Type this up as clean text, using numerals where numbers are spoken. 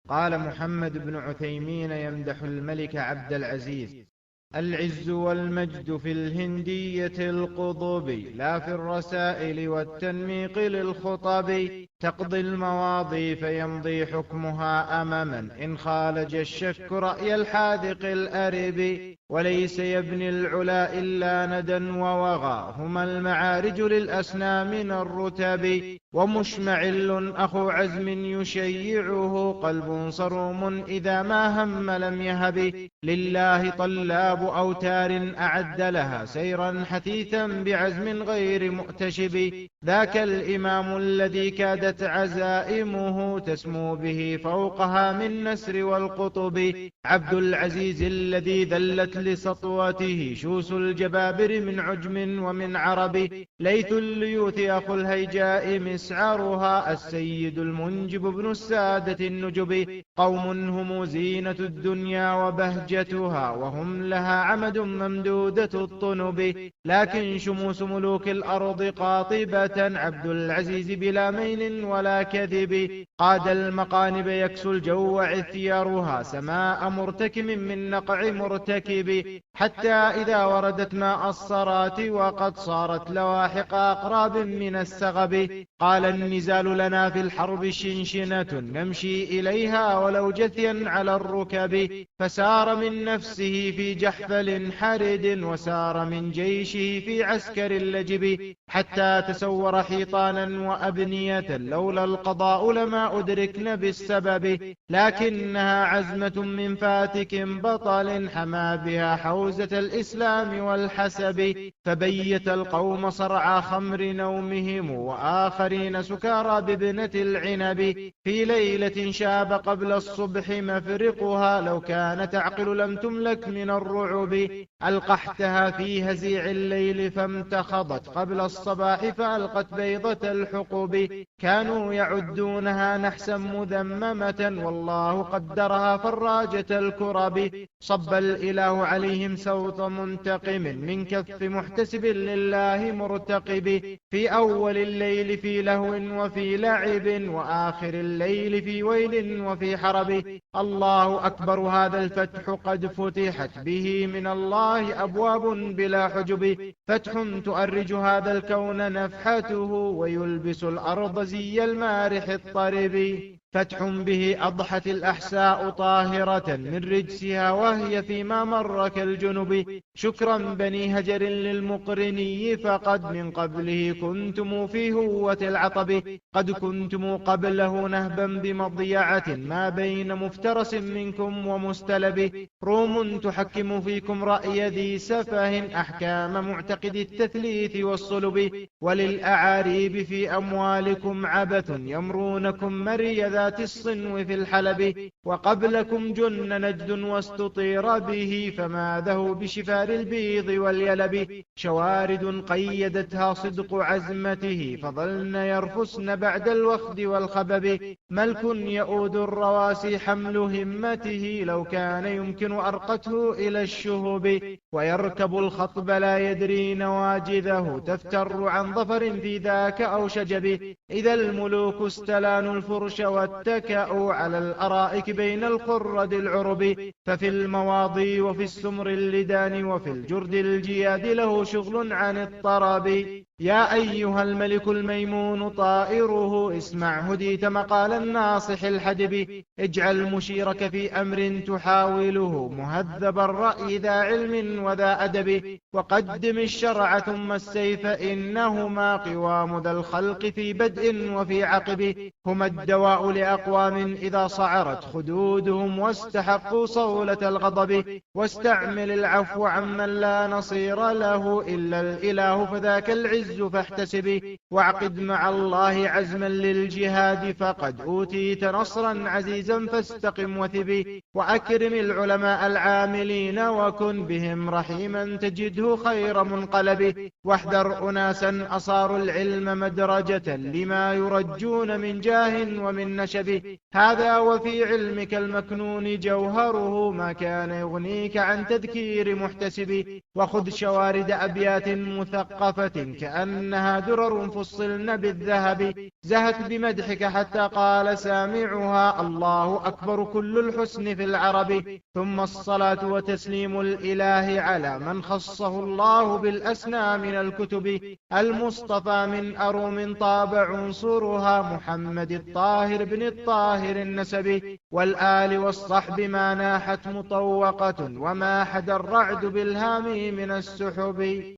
قال محمد بن عثيمين يمدح الملك عبد العزيز: العز والمجد في الهندية القضب، لا في الرسائل والتنميق للخطب. تقضي المواضي فيمضي حكمها أمما، إن خالج الشك رأي الحاذق الأرب. وليس يبني العلا إلا ندى ووغى، هما المعارج للأسنى من الرتب. ومشمعل أخو عزم يشيعه، قلب صروم إذا ما هم لم يهب. لله طلاب أوتار أعد لها سيرا حثيثا بعزم غير مؤتشب. ذاك الإمام الذي كادت عزائمه تسمو به فوقها من نسر والقطب. عبد العزيز الذي ذلت لسطوته شوس الجبابر من عجم ومن عرب. ليث الليوث أخو الهيجاء مسعرها، السيد المنجب بن السادة النجب. قوم هم زينة الدنيا وبهجتها، وهم لها عمد ممدودة الطنب. لكن شموس ملوك الأرض قاطبة، عبد العزيز بلا مين ولا كذب. قاد المقانب يكسو الجو عثيرها، سماء مرتكم من نقع مرتكب. حتى إذا وردت ماء الصرات وقد صارت لواحق أقراب من السغب، قال النزال لنا في الحرب شنشنة، نمشي إليها ولو جثيا على الركب. فسار من نفسه في جحفل حرد، وسار من جيشه في عسكر اللجب. حتى تسور حيطانا وأبنية، لولا القضاء لما أدركن بالسبب. لكنها عزمة من فاتك بطل، حمى بها حوزة الإسلام والحسب. فبيت القوم صرعى خمر نومهم، وآخرين سكارى بابنة العنب. في ليلة شاب قبل الصبح مفرقها، لو كان تعقل لم تملك من الرعب. ألقحتها في هزيع الليل فامتخضت قبل الصباح، فألقت بيضة الحقب. كانوا يعدونها نحسا مذممة، والله قدرها فراجة الكرب. صب الإله عليهم سوط منتقم من كف محتسب لله مرتقب. في أول الليل في لهو وفي لعب، وآخر الليل في ويل وفي حرب. الله أكبر، هذا الفتح قد فتحت به من الله أبواب بلا حجب. فتح تؤرج هذا الكون نفحته، ويلبس الأرض زي المارح الطرب. فتح به أضحت الأحساء طاهرة من رجسها، وهي فيما مر كالجنب. شكرا بني هجر للمقرني، فقد من قبله كنتم في هوة العطب. قد كنتم قبله نهبا بمضيعة، ما بين مفترس منكم ومستلب. روم تحكم فيكم رأي ذي سفه، أحكام معتقد التثليث والصلب. وللأعاريب في أموالكم عبث، يمرونكم مري ذات الصنو في الحلب. وقبلكم جن نجد واستطير به، فماذه بشفار البيض واليلب. شوارد قيدتها صدق عزمته، فظلن يرفسن بعد الوخد والخبب. ملك يؤود الرواسي حمل همته، لو كان يمكن أرقته إلى الشهب. ويركب الخطب لا يدري نواجذه، تفتر عن ظفر في ذاك أو شجب. إذا الملوك استلانوا الفرش واتكأوا على الأرائك بين القرد العرب. ففي المواضي وفي السمر اللدان، وفي الجرد الجياد له شغل عن الطرب. يا أيها الملك الميمون طائره، اسمع هديت مقال الناصح الحدب. اجعل مشيرك في أمر تحاوله، مهذب الرأي ذا علم وذا أدب. وقدم الشرع ثم السيف، إنهما قوام ذا الخلق في بدء وفي عقب. هما الدواء لأقوام إذا صعرت خدودهم، واستحقوا صولة الغضب. واستعمل العفو عمن لا نصير له إلا الإله، فذاك العز فاحتسب. واعقد مع الله عزما للجهاد، فقد أوتيت نصرا عزيزا فاستقم وثب. وأكرم العلماء العاملين، وكن بهم رحيما تجده خير منقلب. واحذر أناسا أصاروا العلم مدرجة، لما يرجون من جاه ومن نشب. هذا وفي علمك المكنون جوهره، ما كان يغنيك عن تذكير محتسب. وخذ شوارد أبيات مثقفة كأنها درر فصلن بالذهب، زهت بمدحك حتى قال سامعها الله أكبر كل الحسن في العرب. ثم الصلاة وتسليم الإله على من خصه الله بالأسنى من الكتب، المصطفى من أروم طاب عنصرها، محمد الطاهر بن الطاهر النسب، والآل والصحب ما ناحت مطوقة، وما حدا الرعد بالهام من السحب.